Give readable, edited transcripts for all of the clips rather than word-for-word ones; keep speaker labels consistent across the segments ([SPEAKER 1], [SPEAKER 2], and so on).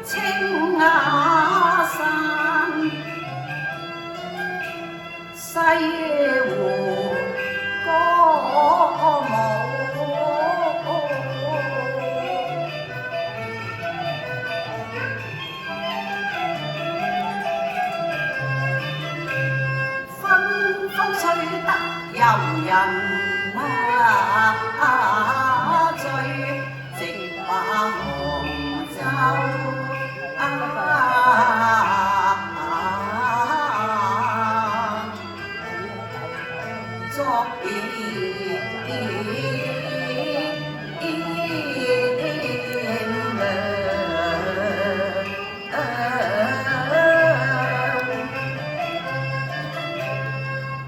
[SPEAKER 1] 青瓦山，西湖歌舞，芬风吹得遊人醉，直把杭州作變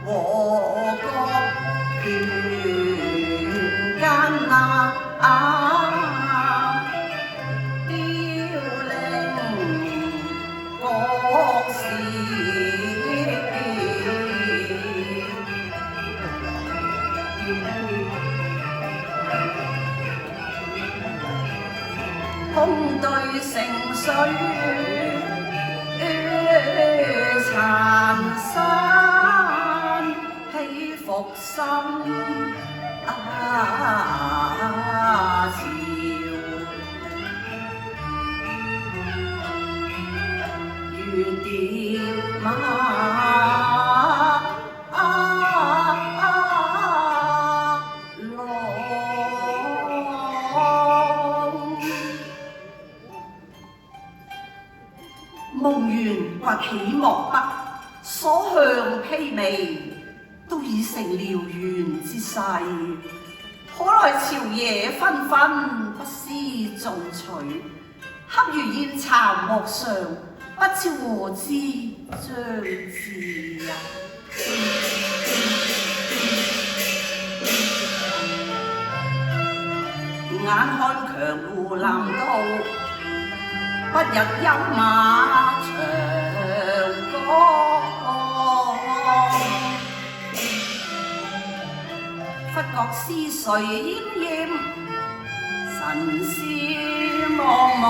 [SPEAKER 1] 和國權間凋零國事。空對城水殘山起伏心潮，如蝶馬夢圓崛起漠北，所向披靡，都已成燎原之勢。可來朝野紛紛，不思進取，恰如燕巢陌上，不知何之將至呀！眼看強胡南道，不日休馬長江，忽覺思緒奄奄，神思茫茫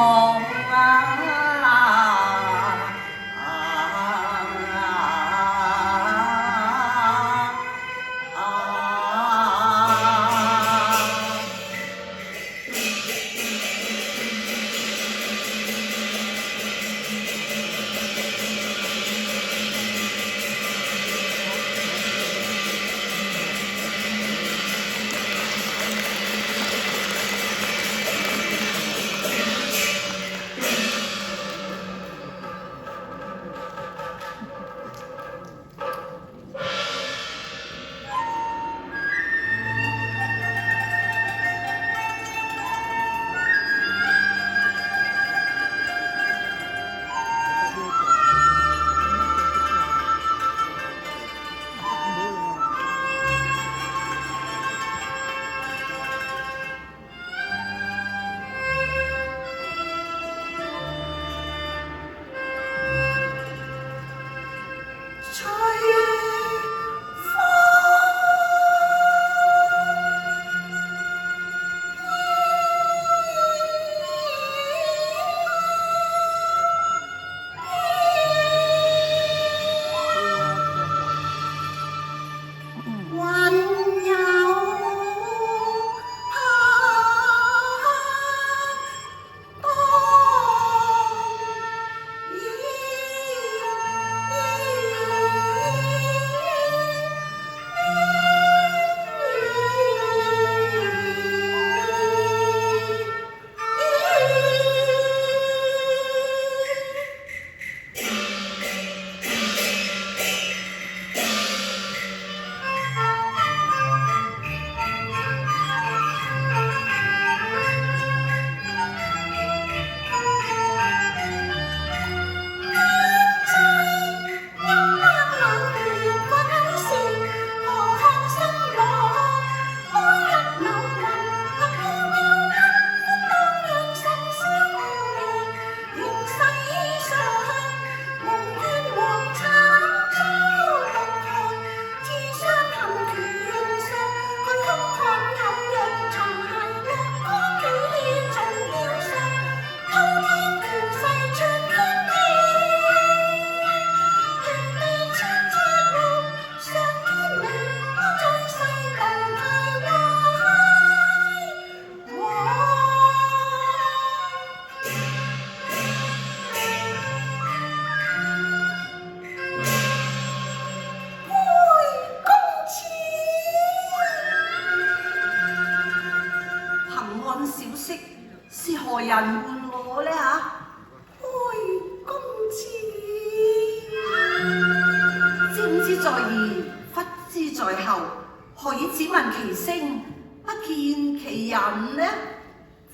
[SPEAKER 1] 只聞其聲，不見其人呢？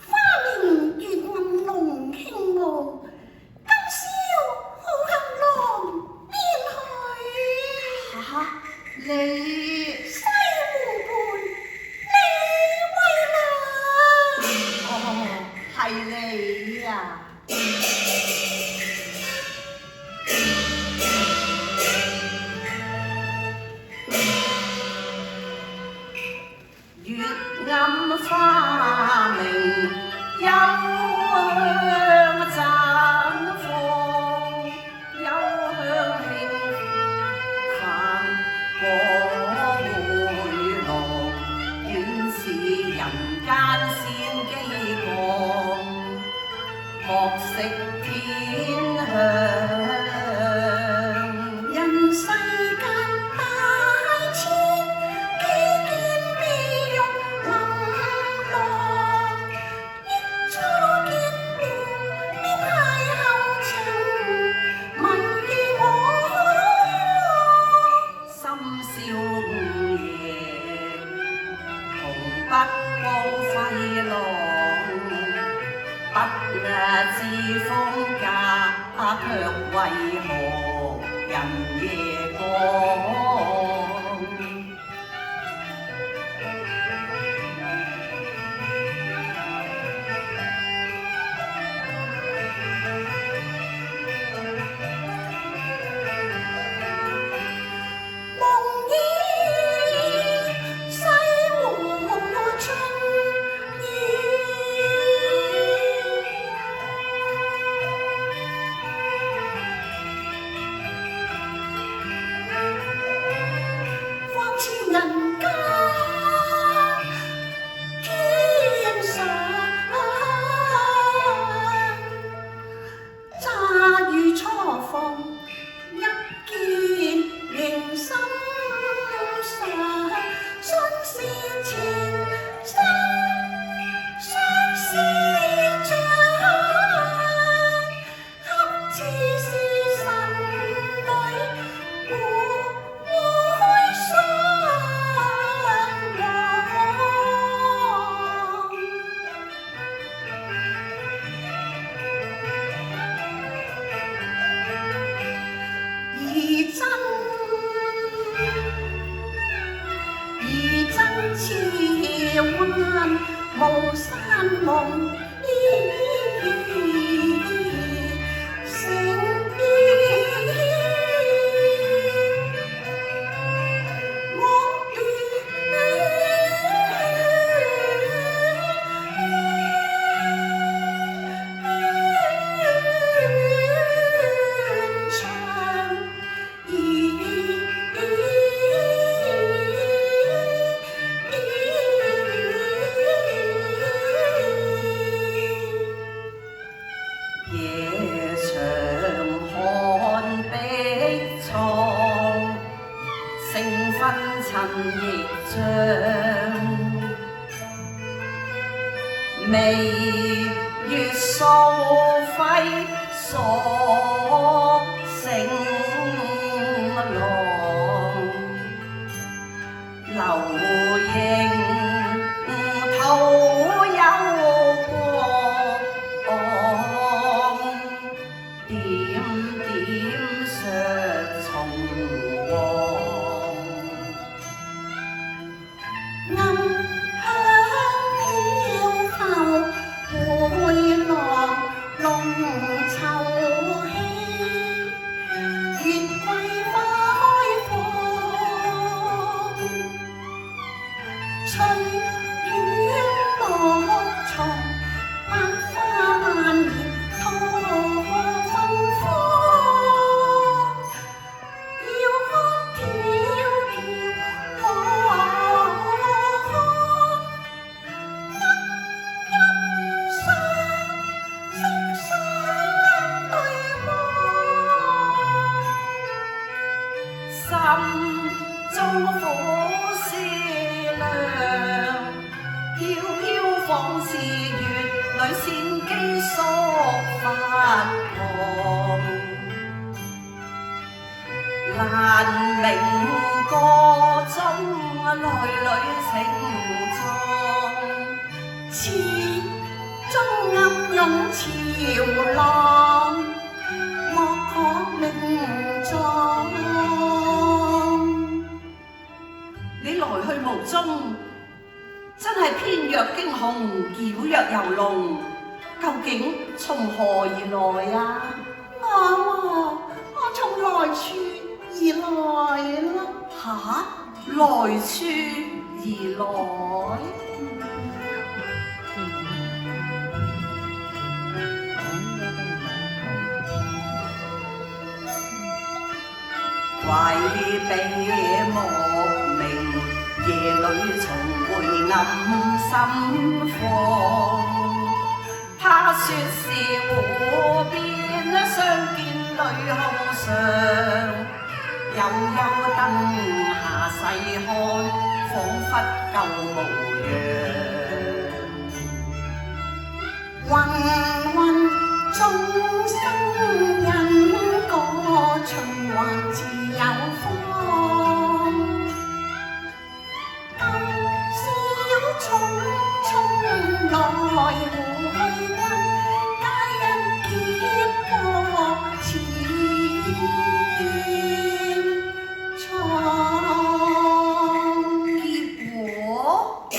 [SPEAKER 2] 花明月暗龍興霧，今宵好行郎邊去？
[SPEAKER 1] 你
[SPEAKER 2] 西湖畔，你為娘。
[SPEAKER 1] 哦，係你呀！月暗花明，幽香綻放，幽香輕泛過回廊，遠似人間仙機降，莫識天香。
[SPEAKER 2] 人世間大千，幾見美玉琳琅，一初見面，便邂逅情，迷於我。
[SPEAKER 1] 深宵午夜，同北高揮浪，不知風格，卻為何人夜光？
[SPEAKER 2] 夢依西湖春意，況似人間天上，乍遇初逢，一見凝心上，相思前生，相思像，恰似是神女互相望。而真似灣霧山夢，成變惡斷腸。
[SPEAKER 1] 夜長看碧蒼，星昏襯亦將，微月掃輝鎖成浪，流螢吐幽光，點點削松黃。
[SPEAKER 2] 暗香飄浮回廊，龍嗅氣，月桂花開放，翠苑莫藏，百花蔓延，桃芬芳。遙看迢迢可看，陰陰相惜相對望。
[SPEAKER 1] 心中火思量，飄飄仿似月裏仙機索發光，難明個中內裏情狀，
[SPEAKER 2] 始終暗湧潮浪，莫可名狀。
[SPEAKER 1] 你來去無蹤，真係偏若驚鴻，矯若游龍，究竟從何而來啊？
[SPEAKER 2] 我從來處而來啦。
[SPEAKER 1] 嚇，來處而來？懷彼莫名，夜裏重回暗心房。他說是湖邊相見女紅裳，悠悠燈下細看，彷彿舊模樣。
[SPEAKER 2] 芸芸眾生因果循環自有方，今宵匆匆來回溫，皆因結果前闖。
[SPEAKER 1] 結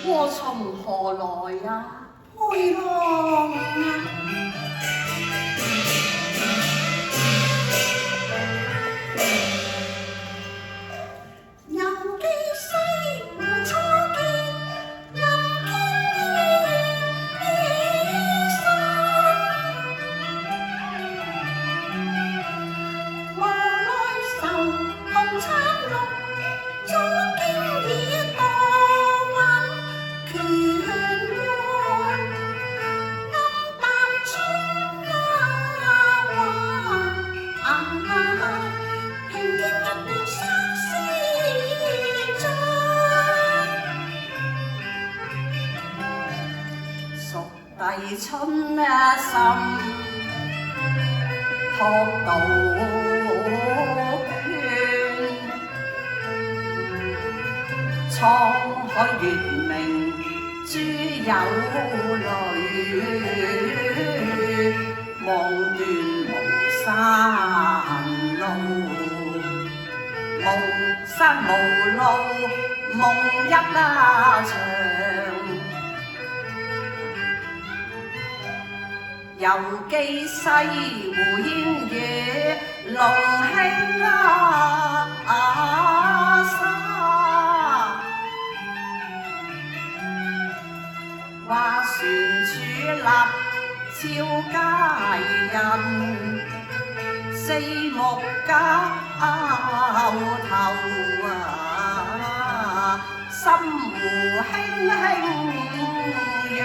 [SPEAKER 1] 果從何來啊？
[SPEAKER 2] 回浪啊！猶記西湖初見，暗傾依山，無奈愁紅慘綠，早經已過溫權灣。
[SPEAKER 1] 帝春心，托杜鵑，滄海月明珠有淚，望斷巫山路，巫山無路，夢一場。猶記西湖煙雨龍興沙，話船處立照佳人，四目交投深湖輕輕揚。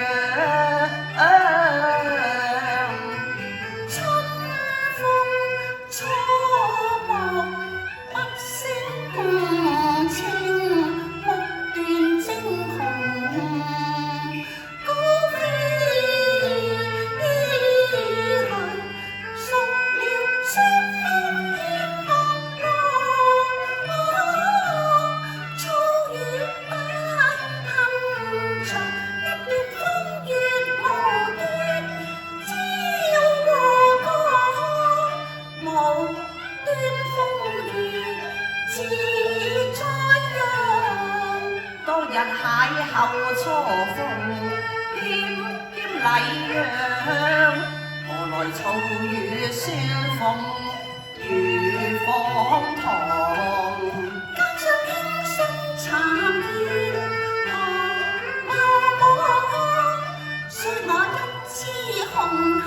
[SPEAKER 1] 邂逅初逢，謙謙禮讓，何來嘈語宣諷如放堂？
[SPEAKER 2] 加上輕聲殘怨，說我一枝紅杏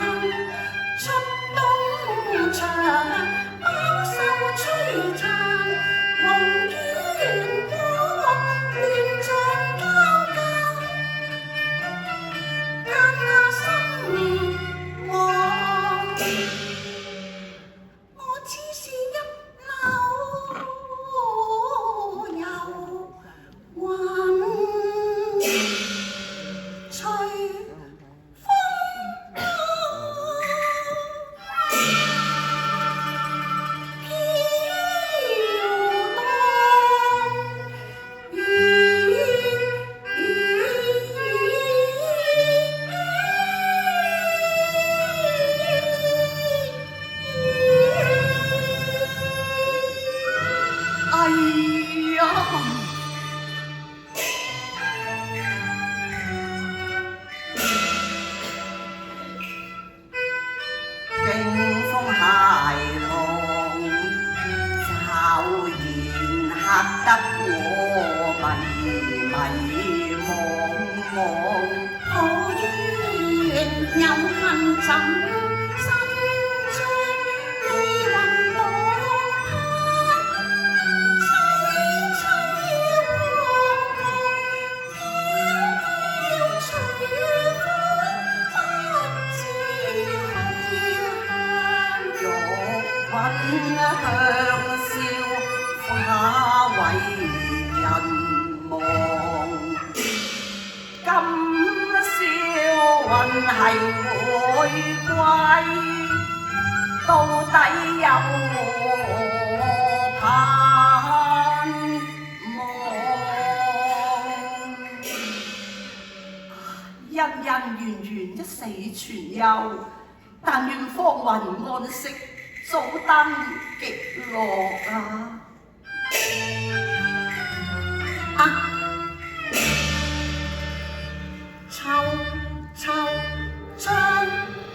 [SPEAKER 2] 出東牆，飽受摧殘，夢於圓光。亂象交加，間心惶。我只是一縷遊魂，隨風飄。
[SPEAKER 1] 得我迷迷惘惘。
[SPEAKER 2] 可願有幸怎伸張你雲朵盼？凄凄惶惶，飄飄隨風，不知去向。
[SPEAKER 1] 玉韻香消化為人亡，今宵魂係會歸，到底有何盼望？恩恩怨怨一死全休，但願芳雲安息，早登極樂啊！
[SPEAKER 2] 秋秋張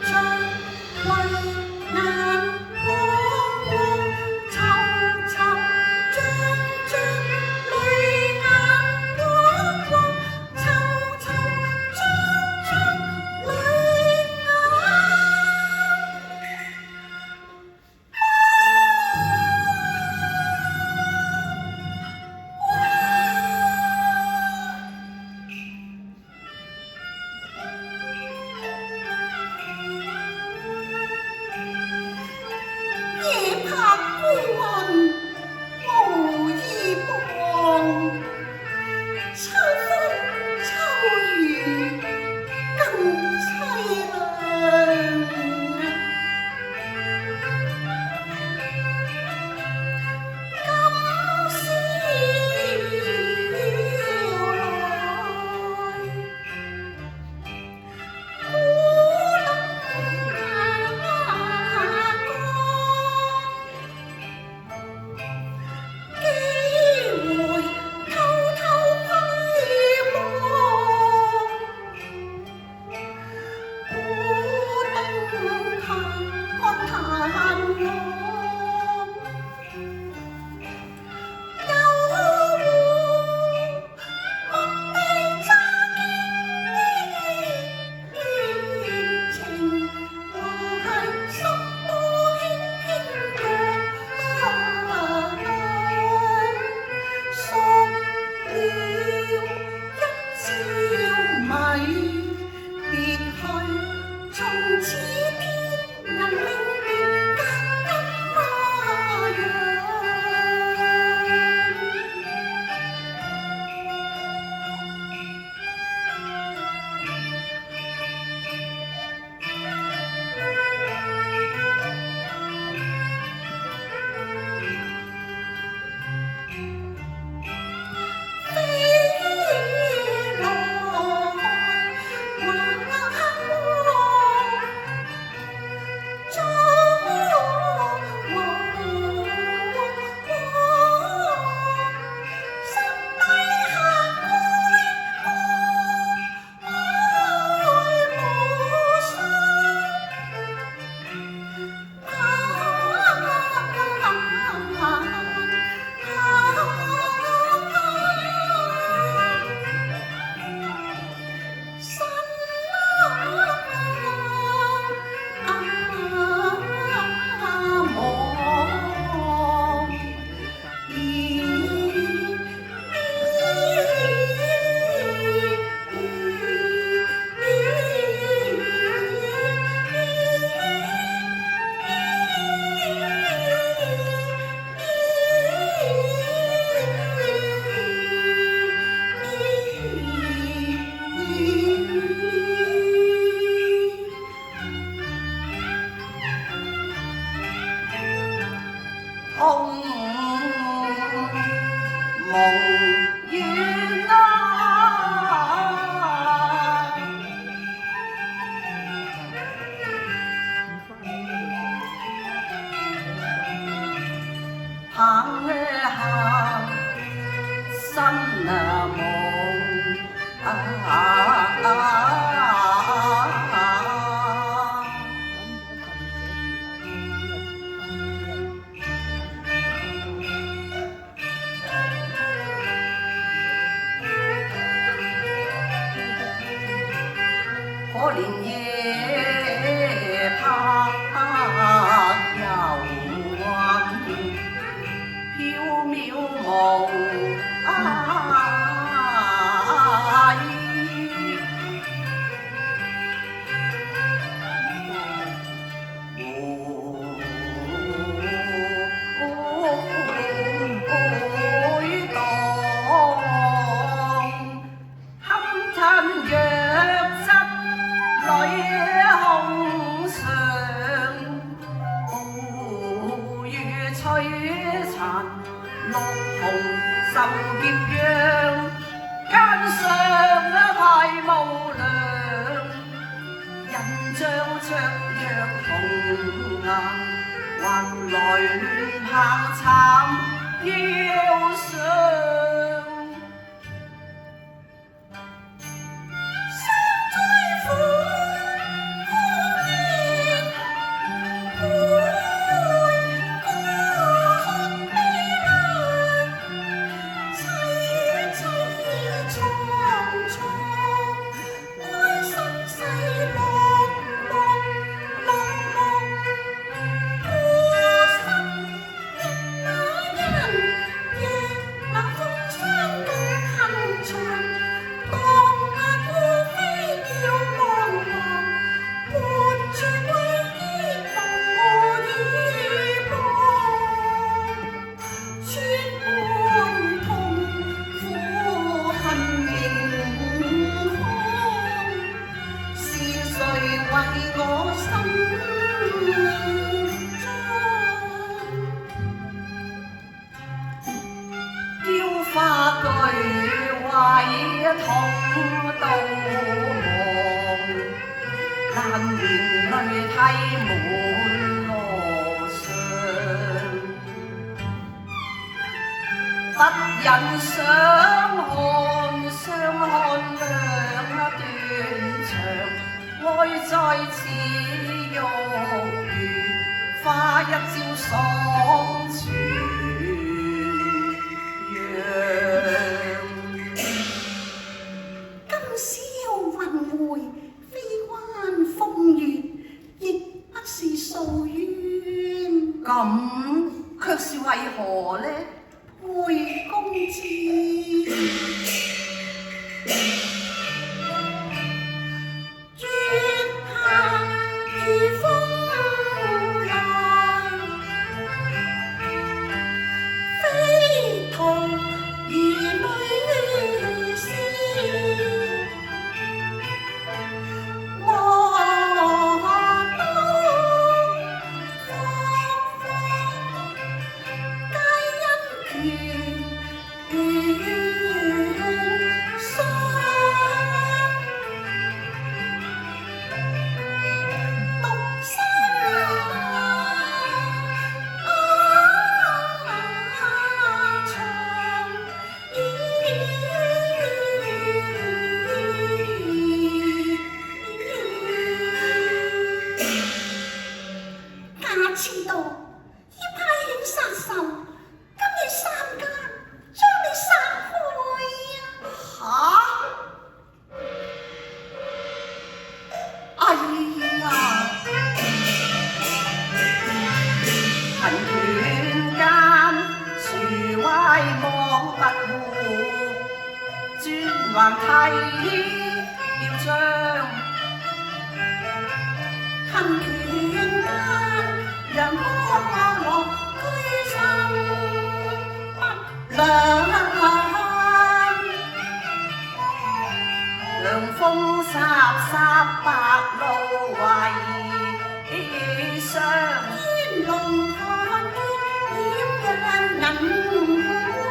[SPEAKER 2] 張淚眼汪汪，秋秋張張淚眼汪汪，秋秋張張淚夜泊孤雲無依傍，秋風秋雨更凄涼。今宵
[SPEAKER 1] 空夢願啊，行下新夢殘，綠紅受劫殃，奸相太無良，人像灼若紅顏，還來亂拍慘腰傷。花具毀痛到望，難言淚涕滿羅裳，不忍相看兩斷腸，愛在此玉如花一朝爽全。
[SPEAKER 2] 今宵雲回飛關風月，亦不是素冤。
[SPEAKER 1] 咁卻是為何呢？
[SPEAKER 2] 陪公子。遲到，要派遣殺手，今日三更將你殺害啊！
[SPEAKER 1] 哎呀！貧犬間樹歪莫不護，專橫睇表彰。
[SPEAKER 2] 貧犬間人落居心不良，
[SPEAKER 1] 涼風颯白露為霜，
[SPEAKER 2] 天龍看月點樣銀光，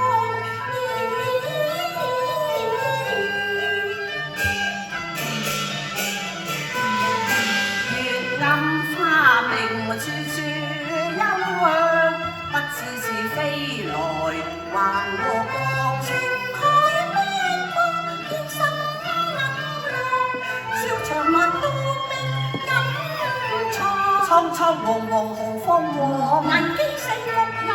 [SPEAKER 1] 月暗花明處處幽香，不知是飛來還過江。
[SPEAKER 2] 情海邊波天生暗浪，笑場外都冰飲藏，
[SPEAKER 1] 蒼蒼茫茫何方往？
[SPEAKER 2] 危機四伏人。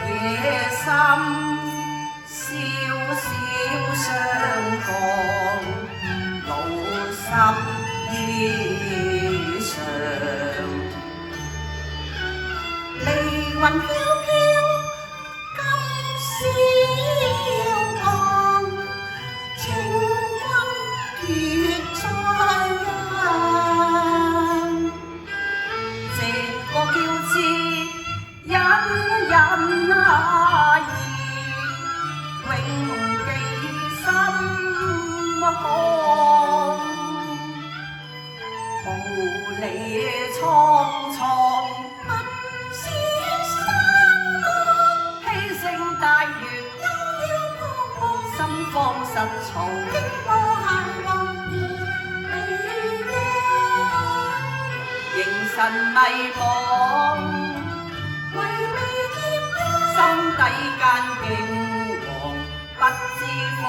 [SPEAKER 1] 夜深悄悄相降，老濕衣裳。
[SPEAKER 2] 離雲飄飄，今宵降，情君決在人。
[SPEAKER 1] 這個叫知隱隱啊意，永記心看。無理蒼蒼，
[SPEAKER 2] 問是山歌，
[SPEAKER 1] 披星戴月，
[SPEAKER 2] 幽幽泊泊，
[SPEAKER 1] 心慌失措。
[SPEAKER 2] 經過下落而未央。
[SPEAKER 1] 凝神迷惘，
[SPEAKER 2] 為未見
[SPEAKER 1] 心底間驚惶，不知方